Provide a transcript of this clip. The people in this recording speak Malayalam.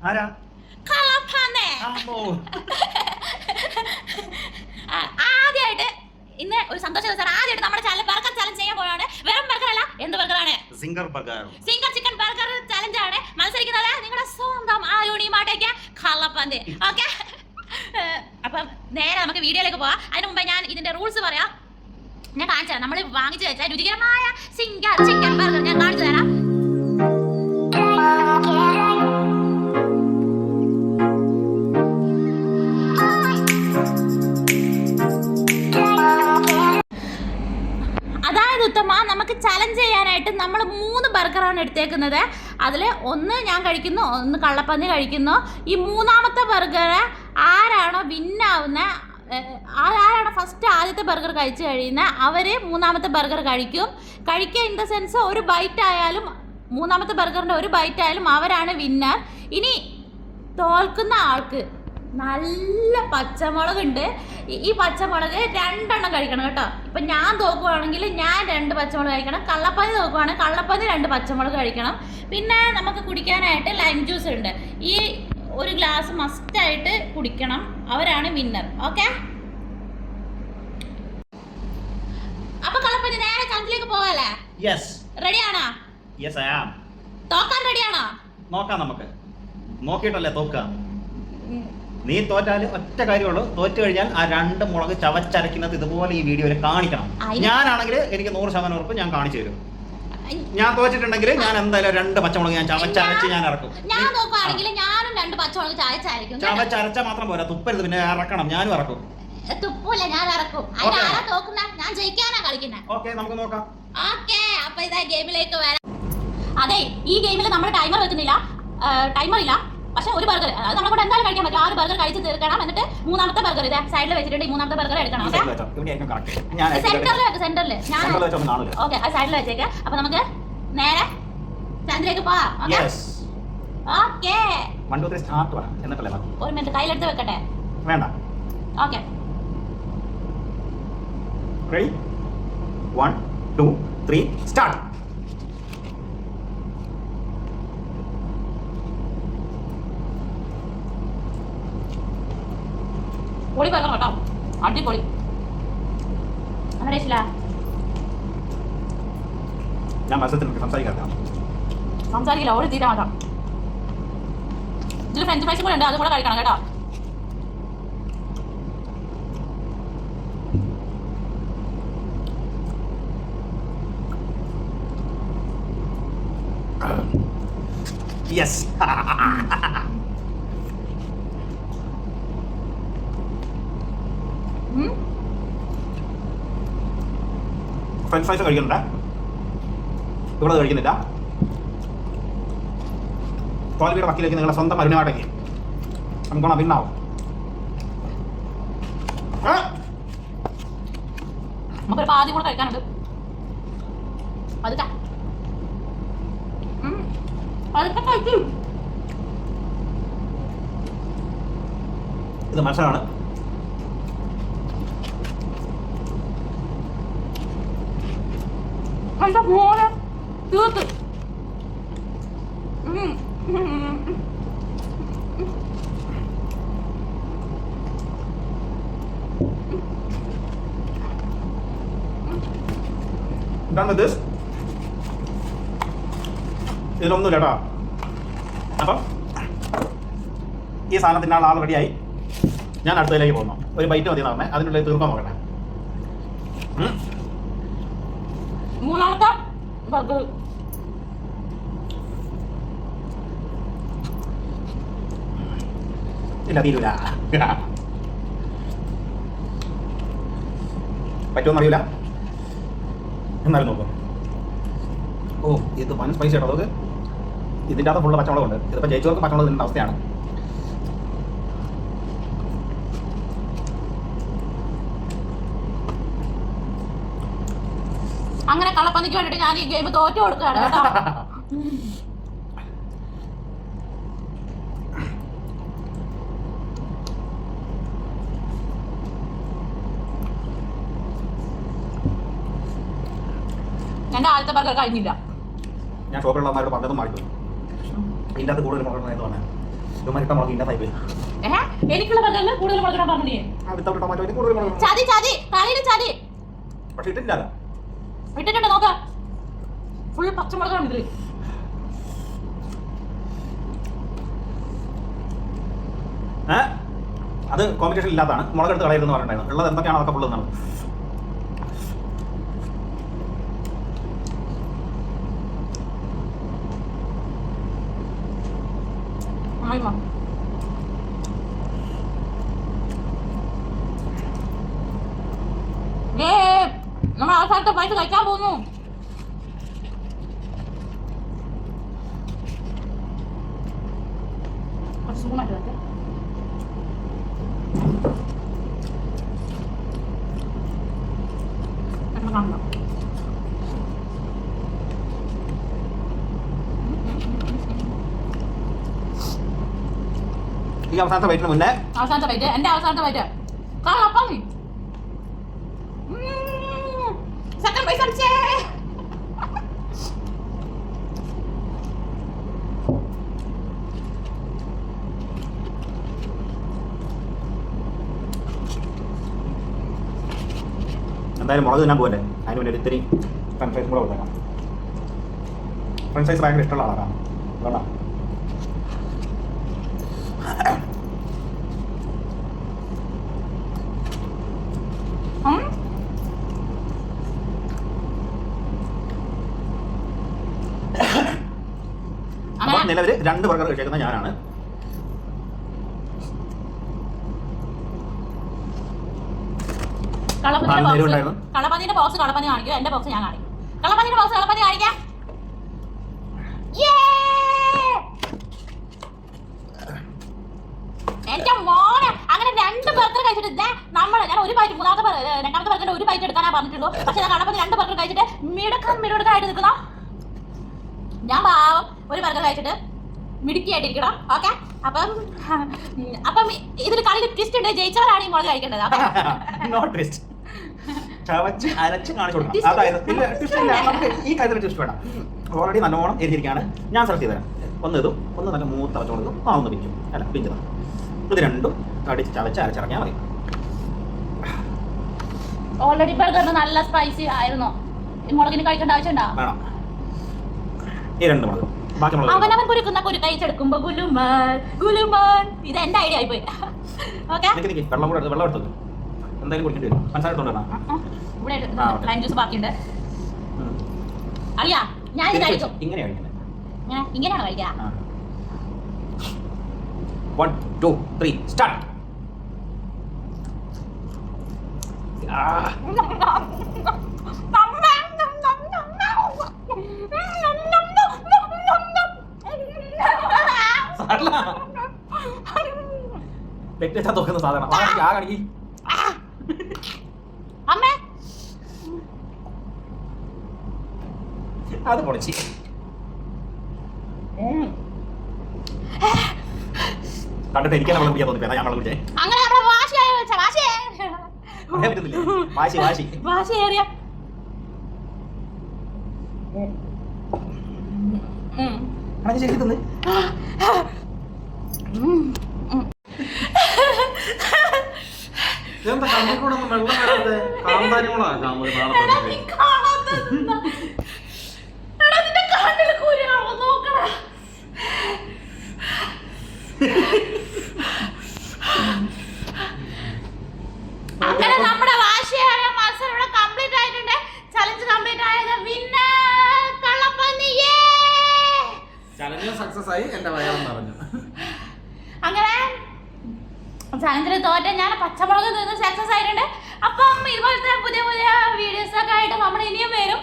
ആരാ? ആദ്യമായിട്ട് ഇന്ന് ഒരു സന്തോഷ ദിവസം. ആദ്യമായിട്ട് നമ്മുടെ ചാനൽ ബർഗർ ചലഞ്ച് ചെയ്യാൻ പോയാണ്. വെറും ബർഗർ അല്ല, എന്ത് ബർഗറാണ്? Zinger burger. Zinger chicken burger challenge ആണ്. മത്സരിക്കുന്നത് നിങ്ങളുടെ സ്വന്തം ആരുണിമാട്ടേക്ക് കള്ളപ്പന്ത്. ഓക്കെ, അപ്പം നേരെ നമുക്ക് വീഡിയോയിലേക്ക് പോവാം. അതിന് മുമ്പ് ഞാൻ ഇതിന്റെ റൂൾസ് പറയാം. ഞാൻ കാണിച്ചു തരാം. നമ്മൾ വാങ്ങിച്ചു വെച്ചാൽ രുചികരമായ സിംഗർ ചിക്കൻ ബർഗർ ഞാൻ കാണിച്ചു തരാം. അതായത് ഉത്തമ, നമുക്ക് ചലഞ്ച് ചെയ്യാനായിട്ട് നമ്മൾ 3 ബർഗറാണ് എടുത്തേക്കുന്നത്. അതിൽ ഒന്ന് ഞാൻ കഴിക്കുന്നു, ഒന്ന് കള്ളപ്പന്നി കഴിക്കുന്നു. ഈ മൂന്നാമത്തെ ബർഗർ ആരാണോ വിന്നാവുന്ന, ആരാണോ ഫസ്റ്റ് ആദ്യത്തെ ബർഗർ കഴിച്ചു കഴിയുന്നത് അവർ മൂന്നാമത്തെ ബർഗർ കഴിക്കും. കഴിക്കുക ഇൻ ദ സെൻസ് ഒരു ബൈറ്റ് ആയാലും, മൂന്നാമത്തെ ബർഗറിൻ്റെ ഒരു ബൈറ്റ് ആയാലും അവരാണ് വിന്നർ. ഇനി തോൽക്കുന്ന ആൾക്ക് നല്ല പച്ചമുളകുണ്ട്. ഈ പച്ചമുളക് 2 എണ്ണം കഴിക്കണം കേട്ടോ. ഇപ്പം ഞാൻ തോക്കുവാണെങ്കിൽ ഞാൻ 2 പച്ചമുളക് കഴിക്കണം. കള്ളപ്പന്നി തോക്കുവാണെങ്കിൽ കള്ളപ്പന്നി 2 പച്ചമുളക് കഴിക്കണം. പിന്നെ നമുക്ക് കുടിക്കാനായിട്ട് ലൈം ജ്യൂസ് ഉണ്ട്. ഈ ഒരു ഗ്ലാസ് മസ്റ്റായിട്ട് കുടിക്കണം. അവരാണ് വിന്നർ. ഓക്കെ, അപ്പൊ കള്ളപ്പന്നി നേരെ ചലഞ്ചിലേക്ക് പോവാല്ലേ? യെസ്. റെഡിയാണോ? Yes I am. തോക്കാൻ റെഡിയാണോ? നോക്കാം, നമുക്ക് നോക്കിയിട്ടല്ലേ തോക്കാം. നീ തോറ്റാല് ഒറ്റ കാര്യമുള്ളൂ, തോറ്റു കഴിഞ്ഞാൽ ആ 2 മുളക് ചവച്ചരയ്ക്കുന്നത് ഇതുപോലെ ഈ വീഡിയോയിൽ കാണിക്കണം. ഞാനാണെങ്കിൽ എനിക്ക് 100% ഉറപ്പ് ഞാൻ കാണിച്ചു തരും. ഞാൻ തോറ്റിട്ടുണ്ടെങ്കിൽ ഞാൻ എന്തായാലും 2 പച്ചമുളക് ഞാൻ ചവച്ചരച്ച് ഞാൻ ഇറക്കും. ഞാൻ നോക്കുകയാണെങ്കിൽ ഞാനും 2 പച്ചമുളക് ചവച്ചരയ്ക്കും. ചവച്ചരച്ച മാത്രം പോരാ, തുപ്പരുത്, പിന്നെ ഇറക്കണം. ഞാനും ഇറക്കും. തുപ്പൂല, ഞാൻ ഇറക്കും. ഞാൻ ജയിക്കാനാ കളിക്കുന്നത്. ഓക്കെ, നമുക്ക് നോക്കാം. ഓക്കെ, അപ്പൊ ഇതാ ഗെയിമിലേക്ക് വരാം. അതെ, ഈ ഗെയിമിൽ നമ്മൾ ടൈമർ വെക്കുന്നില്ല, ടൈമർ ഇല്ല. പക്ഷെ ഒരു ബർഗർ അത് നമ്മളെ കൊണ്ട് എന്തായാലും കഴിക്കാൻ പറ്റും. 6 ബർഗർ കഴിച്ച് തീർക്കണം. എന്നിട്ട് മൂന്നാമത്തെ ബർഗർ ഇതാ സൈഡിൽ വെച്ചിട്ടുണ്ട്. ഈ മൂന്നാമത്തെ ബർഗർ എടുക്കണം. സെന്ററിൽ ഞാൻ ഓക്കെ, ആ സൈഡിൽ വെച്ചേക്ക്. അപ്പൊ നമുക്ക് നേരെ ചന്ദ്രയിലേക്ക് പോവാം. ഓക്കെ, 1 2 3 സ്റ്റാർട്ട് പറയാം. എന്നിട്ടല്ലേ ഒരു മിനിറ്റ് കയ്യിലെടുത്ത് വെക്കട്ടെ? വേണ്ട. Okay, ready? 1 2 3 സ്റ്റാർട്ട്. പൊളി ബർഗർ കേട്ടോ, അടിപൊളി. നല്ല ടേസ്റ്റില്ല. ഞാൻ മത്സരത്തിൽ സംസാരിക്കില്ല, ഓടി തീരെ മാറ്റാം. ഇതിൽ ഫ്രഞ്ച് ഫ്രൈസും കൂടെ ഉണ്ട്, അതും കൂടെ കഴിക്കണം കേട്ടോ. യെസ്. ഫ്രഞ്ച് ഫ്രൈസ് കഴിക്കുന്നുണ്ട്, ഇവിടെ കഴിക്കുന്നില്ല. തോൽവിയുടെ വക്കിലേക്ക് നിങ്ങളുടെ സ്വന്തം അരുണാടകി നമുക്ക് ഭിന്നാവും. നമുക്കൊരു പാതി കൂടെ കഴിക്കാനുണ്ട്. അതൊക്കെ കഴിക്കും. ഇത് മത്സരമാണ്. എന്റെ മോനെ തീർത്ത്. ഇതിലൊന്നുമില്ല കേട്ടോ. അപ്പം ഈ സാധനത്തിൻ്റെ ആൾ റെഡിയായി. ഞാൻ അടുത്തതിലേക്ക് പോകുന്നു. ഒരു ബൈറ്റ് മതി പറഞ്ഞേ, അതിനുള്ളിൽ തീർക്കാൻ നോക്കട്ടെ. മൂന്നാമത്തെ ബർഗർ ഇല്ല, തീരൂല. പറ്റുമെന്നറിയില്ല, എന്നാലും നോക്കും. ഓ, ഇത് വൻ സ്പൈസി കേട്ടോ. അത് ഇതിൻ്റെ അകത്ത് ഫുള്ള് പച്ചമുളകുണ്ട്. ഇതിപ്പോൾ ജയിച്ചവർക്ക് പച്ചമുളക് തിന്നുന്ന അവസ്ഥയാണ്. അങ്ങനെ കള്ളപ്പന്നിക്ക് വേണ്ടിട്ട് ഞാൻ ഈ ഗെയിം തോറ്റു കൊടുക്കുകയാണ് കേട്ടോ. എന്റെ ആദ്യത്തെ ബർഗർ കഴിഞ്ഞില്ല. ഞാൻ ഷോപ്പിലുള്ള അമ്മമാരോട് പറഞ്ഞതും മാറ്റി. ഇതിൻ്റെ അകത്ത് കൂടുതൽ മുളക് എന്ന് പറഞ്ഞാൽ ഇട്ട മുളക് ഇല്ലാതായി പോയി. എനിക്കുള്ള ബർഗറിൽ കൂടുതൽ മുളക് ഇടാൻ പറഞ്ഞു. വിത്തൗട്ട് ടൊമാറ്റോയിൽ കൂടുതൽ മുളക്. ചതി ചതി കളിയിൽ ചതി. പക്ഷെ ഇട്ടിട്ടില്ല. ഇട്ടിട്ടുണ്ട് നോക്ക. ഫുൾ പച്ചമുളകാണ് ഇതിൽ. അത് കോമ്പിനേഷൻ ഇല്ലാത്തതാണ്. മുളക് എടുത്ത് കളയരുതെന്ന് പറഞ്ഞിട്ടുണ്ടായിരുന്നു. ഉള്ളത് എന്തൊക്കെയാണോ അതൊക്കെ ഫുള്ള് എന്നാണ്. നമ്മൾ അവസാനത്തെ പൈസ കഴിക്കാൻ പോകുന്നു. സുഖമായിട്ട് കാണണം. ഈ അവസാനത്തെ വൈറ്റിന് മുന്നേ അവസാനത്തെ വൈറ്റ് എന്റെ അവസാനത്തെ വൈറ്റ് കാണാം. സെക്കൻഡ് പൈസ അടിച്ചേ. എന്തായാലും മുളക് തിന്നാൻ പോകല്ലേ, അതിന് വേണ്ടി ഇത്തിരി ഫ്രഞ്ച് ഫ്രൈസ് കൂടെ കൊടുത്തേക്കാം. ഫ്രഞ്ച് ഫ്രൈസ് ഭയങ്കര ഇഷ്ടമുള്ള ആളാണ്. അതുകൊണ്ടാണ് നിലവിൽ 2 ബർഗർ കഴിച്ചേക്കുന്ന ഞാനാണ്. കളപ്പന്നിന്റെ ബോക്സ് കളപ്പന്നി കാണിക്കും. എന്റെ ബോക്സ് ഞാൻ കാണിക്കും. കളപ്പന്നിന്റെ ബോക്സ് കളപ്പന്നി കാണിക്കാം. എന്റെ മോനെ അങ്ങനെ 2 ബർഗർ കഴിച്ചിട്ട് ഞാൻ ഒരു ബൈറ്റ് രണ്ടാമത്തെ ബർഗറിന്റെ ഒരു ബൈറ്റ് എടുക്കാനാ പറഞ്ഞിട്ടുള്ളൂ. പക്ഷെ ഞാൻ കളപ്പന്നി 2 ബർഗർ കഴിച്ചിട്ട് മിടുക്കായിട്ട് നിൽക്കുന്ന ഞാൻ പാവം ഒരു ബർഗർ കഴിച്ചിട്ട് മിടുക്കിയായിട്ടിരിക്കണം. ഓക്കെ, അപ്പം ഇതിൽ കളിയിൽ ട്വിസ്റ്റ് ഉണ്ട്. ജയിച്ചവരാണ് ഈ മുളക് കഴിക്കേണ്ടത്. ചവച്ച് അരച്ച് കാണിച്ചു കൊടുക്കണം. അതായത് ഈ കാര്യത്തിൽ ട്വിസ്റ്റ് വേണം. ഓൾറെഡി നല്ലോണം എരിഞ്ഞിരിക്കുകയാണ്. ഞാൻ സെലക്ട് ചെയ്ത് തരാം. ഒന്ന് നല്ല മൂത്ത വെച്ചോളൂ. ഒന്ന് പിഞ്ചു അല്ല പിഞ്ചതാണ്. ഇത് രണ്ടും കടിച്ച് ചവച്ച് അരച്ചിറങ്ങിയാൽ മതി. ഓൾറെഡി ബർഗറിന് നല്ല സ്പൈസി ആയിരുന്നു. ഈ മുളകിന് കഴിക്കേണ്ട ആവശ്യമുണ്ടോ? വേണം. ഈ 2 മുളക് ബാക്കി മുളക് അവനവൻ കുരുക്കുന്ന കുരുക്കഴിച്ചെടുക്കുമ്പോ ഗുലുമാൻ ഇത് എന്റെ ഐഡിയ ആയിപ്പോയി. ഓക്കെ, വെള്ളം എടുത്തു എന്തായാലും കുടിക്കേണ്ടി വരും. പഞ്ചസാര ഇവിടെ ലൈം ജ്യൂസ് ബാക്കിയുണ്ട്. അറിയാ ഞാൻ ഇത് കഴിച്ചു. ഇങ്ങനെയാണ് കഴിക്കുക. 1 2 3 സ്റ്റാർട്ട്. പെറ്റാ തോക്കുന്ന സാധനം അമ്മേ അത് പൊളിച്ച് കണ്ടിട്ട് എനിക്കാണ് വെള്ളം കുടിക്കാൻ തോന്നി. ഞാൻ വെള്ളം കുടിച്ചേ. അങ്ങനെ വാശി ഏറിയ ശരി തന്നെ. എന്താ കണ്ണിക്കൂടെ വെള്ളം വരാതെ കാന്താരിമുളകാ അങ്ങനെ നമ്മുടെ വാശിയായ മത്സരം ഇവിടെ കംപ്ലീറ്റ് ആയിട്ടുണ്ട്. ചലഞ്ച് കംപ്ലീറ്റ് ആയത് കള്ളപ്പന്നിയേ. ചലഞ്ച് സക്സസ് ആയി. എന്റെ വയറും നിറഞ്ഞു. അങ്ങനെ ചലഞ്ചിൽ തോറ്റ ഞാൻ പച്ചമുളക് നിന്ന് സക്സസ് ആയിട്ടുണ്ട്. അപ്പം ഇതുപോലത്തെ പുതിയ വീഡിയോസ് ഒക്കെ ആയിട്ട് നമ്മൾ ഇനിയും വരും.